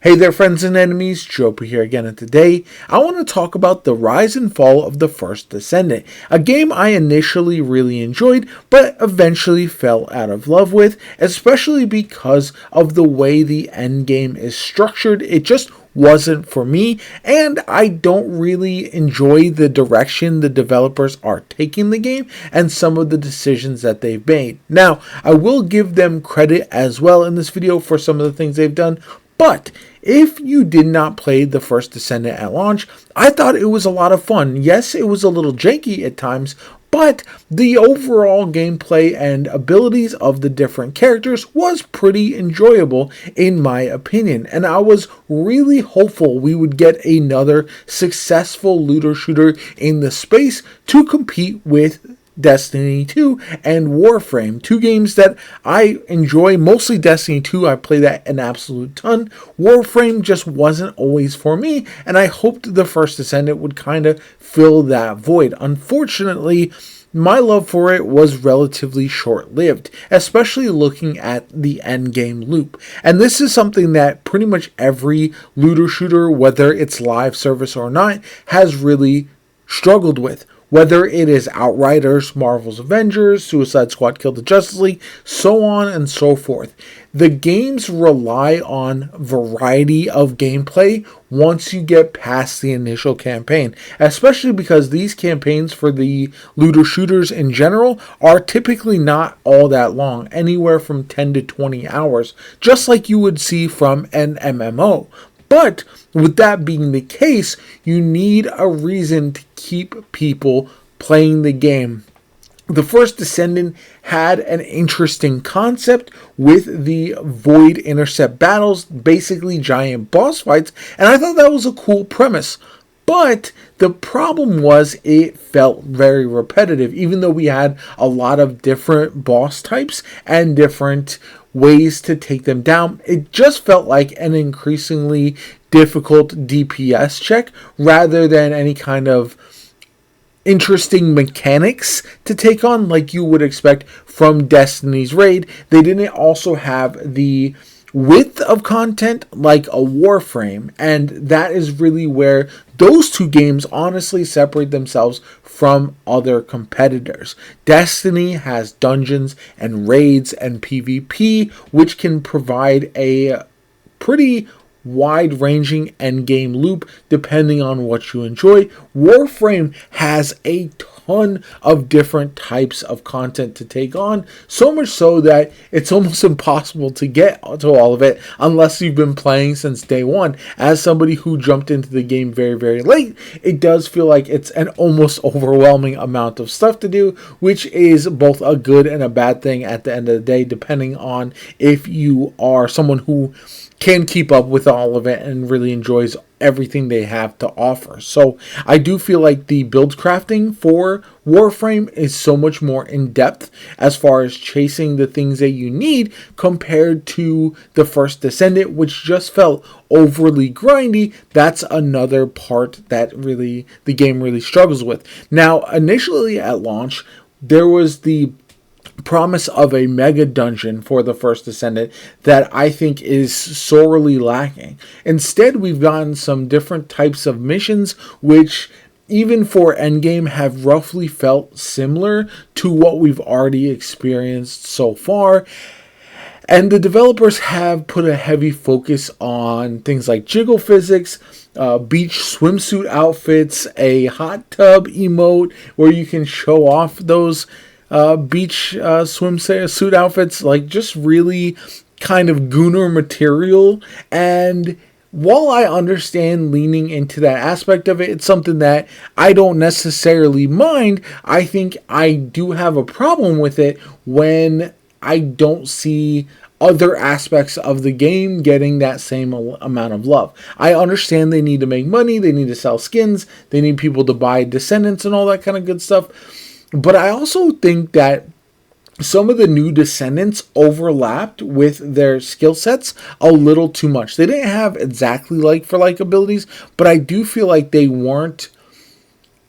Hey there, friends and enemies, JoPa here again, and today I want to talk about the rise and fall of the First Descendant, a game I initially really enjoyed, but eventually fell out of love with, especially because of the way the endgame is structured. It just wasn't for me, and I don't really enjoy the direction the developers are taking the game and some of the decisions that they've made. Now, I will give them credit as well in this video for some of the things they've done, but if you did not play the First Descendant at launch, I thought it was a lot of fun. Yes, it was a little janky at times, but the overall gameplay and abilities of the different characters was pretty enjoyable in my opinion. And I was really hopeful we would get another successful looter shooter in the space to compete with Destiny 2 and Warframe, two games that I enjoy. Mostly Destiny 2, I play that an absolute ton. Warframe just wasn't always for me, and I hoped the First Descendant would kind of fill that void. Unfortunately, my love for it was relatively short-lived, especially looking at the endgame loop. And this is something that pretty much every looter shooter, whether it's live service or not, has really struggled with. Whether it is Outriders, Marvel's Avengers, Suicide Squad Kill the Justice League, so on and so forth. The games rely on variety of gameplay once you get past the initial campaign, especially because these campaigns for the looter shooters in general are typically not all that long, anywhere from 10 to 20 hours, just like you would see from an MMO. But with that being the case, you need a reason to keep people playing the game. The First Descendant had an interesting concept with the Void Intercept battles, basically giant boss fights, and I thought that was a cool premise. But the problem was it felt very repetitive, even though we had a lot of different boss types and different ways to take them down. It just felt like an increasingly difficult DPS check rather than any kind of interesting mechanics to take on like you would expect from Destiny's Raid. They didn't also have the width of content like a Warframe, and that is really where those two games honestly separate themselves from other competitors. Destiny has dungeons and raids and PvP, which can provide a pretty wide-ranging endgame loop depending on what you enjoy. Warframe has a ton of different types of content to take on, so much so that it's almost impossible to get to all of it unless you've been playing since day one. As somebody who jumped into the game very, very late, it does feel like it's an almost overwhelming amount of stuff to do, which is both a good and a bad thing at the end of the day, depending on if you are someone who can keep up with all of it and really enjoys everything they have to offer. So I do feel like the build crafting for Warframe is so much more in depth as far as chasing the things that you need compared to the First Descendant, which just felt overly grindy. That's another part that really the game really struggles with. Now, initially at launch, there was the promise of a mega dungeon for the First Descendant that I think is sorely lacking. Instead, we've gotten some different types of missions which, even for Endgame, have roughly felt similar to what we've already experienced so far. And the developers have put a heavy focus on things like jiggle physics, beach swimsuit outfits, a hot tub emote where you can show off those beach swimsuit outfits, like just really kind of gooner material. And while I understand leaning into that aspect of it, it's something that I don't necessarily mind. I think I do have a problem with it when I don't see other aspects of the game getting that same amount of love. I understand they need to make money, they need to sell skins, they need people to buy Descendants and all that kind of good stuff. But I also think that some of the new Descendants overlapped with their skill sets a little too much. They didn't have exactly like for like abilities, but I do feel like they weren't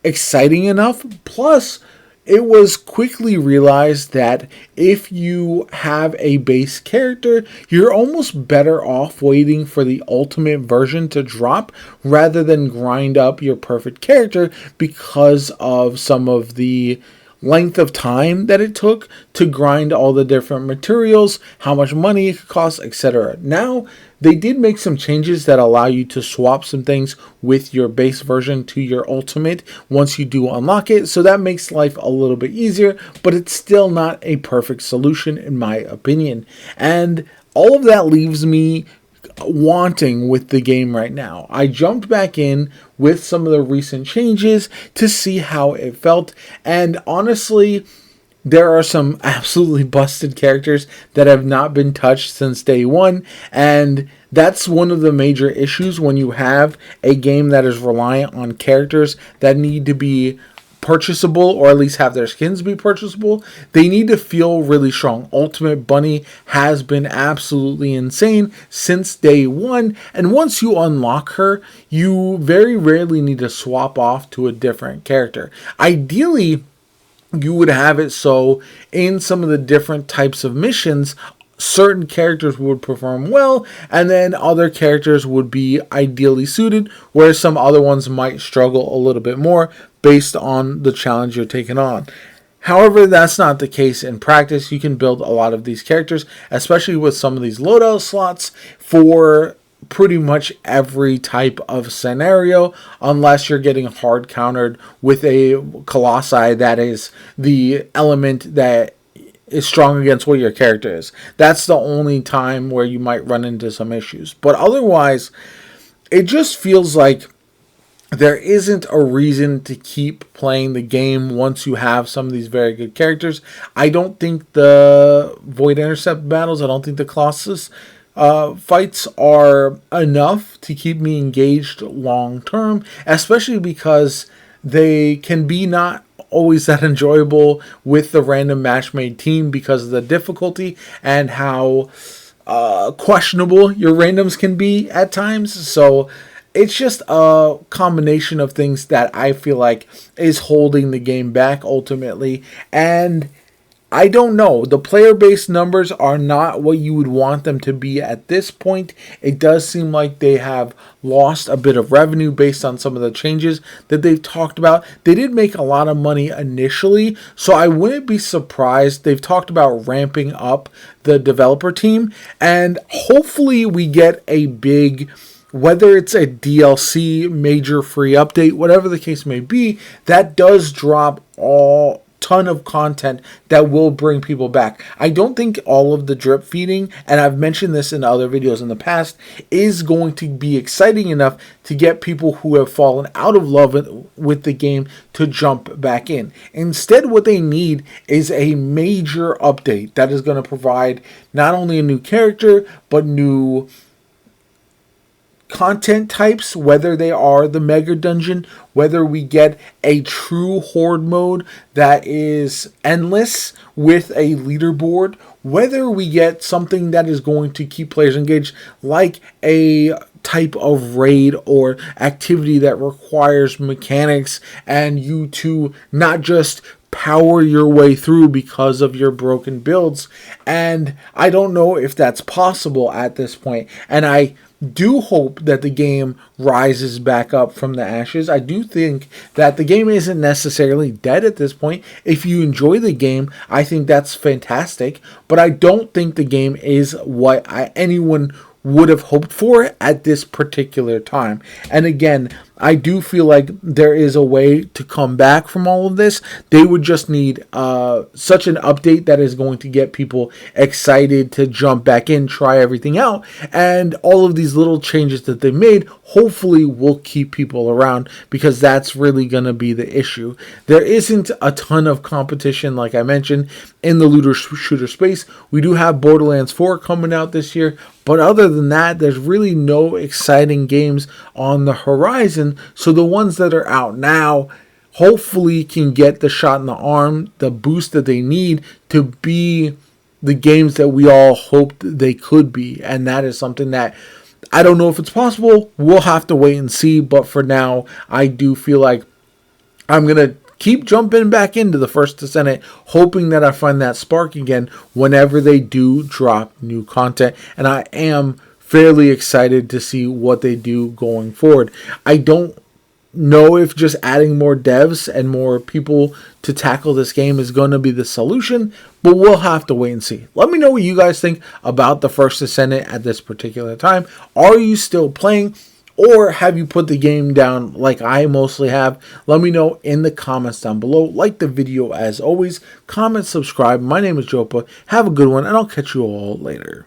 exciting enough. Plus, it was quickly realized that if you have a base character, you're almost better off waiting for the ultimate version to drop rather than grind up your perfect character because of some of the length of time that it took to grind all the different materials, how much money it could cost, etc. Now, they did make some changes that allow you to swap some things with your base version to your ultimate once you do unlock it, so that makes life a little bit easier, but it's still not a perfect solution in my opinion. And all of that leaves me wanting with the game right now. I jumped back in with some of the recent changes to see how it felt, and honestly, there are some absolutely busted characters that have not been touched since day one, and that's one of the major issues when you have a game that is reliant on characters that need to be purchasable, or at least have their skins be purchasable. They need to feel really strong. Ultimate Bunny has been absolutely insane since day one, and once you unlock her, you very rarely need to swap off to a different character. Ideally, you would have it so in some of the different types of missions, certain characters would perform well, and then other characters would be ideally suited, whereas some other ones might struggle a little bit more based on the challenge you're taking on. However, that's not the case in practice. You can build a lot of these characters, especially with some of these loadout slots, for pretty much every type of scenario, unless you're getting hard countered with a colossi that is the element that is strong against what your character is. That's the only time where you might run into some issues. But otherwise, it just feels like there isn't a reason to keep playing the game once you have some of these very good characters. I don't think the Void Intercept battles, I don't think the Colossus fights are enough to keep me engaged long term, especially because they can be not always that enjoyable with the random match made team because of the difficulty and how questionable your randoms can be at times. So it's just a combination of things that I feel like is holding the game back ultimately. And I don't know. The player-based numbers are not what you would want them to be at this point. It does seem like they have lost a bit of revenue based on some of the changes that they've talked about. They did make a lot of money initially, so I wouldn't be surprised. They've talked about ramping up the developer team, and hopefully we get a big, whether it's a DLC, major free update, whatever the case may be, that does drop a ton of content that will bring people back. I don't think all of the drip feeding, and I've mentioned this in other videos in the past, is going to be exciting enough to get people who have fallen out of love with the game to jump back in. Instead, what they need is a major update that is going to provide not only a new character, but new content types, whether they are the mega dungeon, whether we get a true horde mode that is endless with a leaderboard, whether we get something that is going to keep players engaged, like a type of raid or activity that requires mechanics and you to not just power your way through because of your broken builds. And I don't know if that's possible at this point, and I do hope that the game rises back up from the ashes. I do think that the game isn't necessarily dead at this point. If you enjoy the game, I think that's fantastic, but I don't think the game is what anyone would have hoped for at this particular time. And again, I do feel like there is a way to come back from all of this. They would just need such an update that is going to get people excited to jump back in, try everything out, and all of these little changes that they made hopefully will keep people around, because that's really going to be the issue. There isn't a ton of competition, like I mentioned, in the looter shooter space. We do have Borderlands 4 coming out this year, but other than that, there's really no exciting games on the horizon. So the ones that are out now hopefully can get the shot in the arm, the boost that they need to be the games that we all hoped they could be. And that is something that I don't know if it's possible. We'll have to wait and see. But for now, I do feel like I'm going to keep jumping back into the First Descendant, hoping that I find that spark again whenever they do drop new content. And I am fairly excited to see what they do going forward. I don't know if just adding more devs and more people to tackle this game is going to be the solution, but we'll have to wait and see. Let me know what you guys think about the First Descendant at this particular time. Are you still playing, or have you put the game down like I mostly have? Let me know in the comments down below. Like the video as always. Comment, subscribe. My name is JoPa. Have a good one, and I'll catch you all later.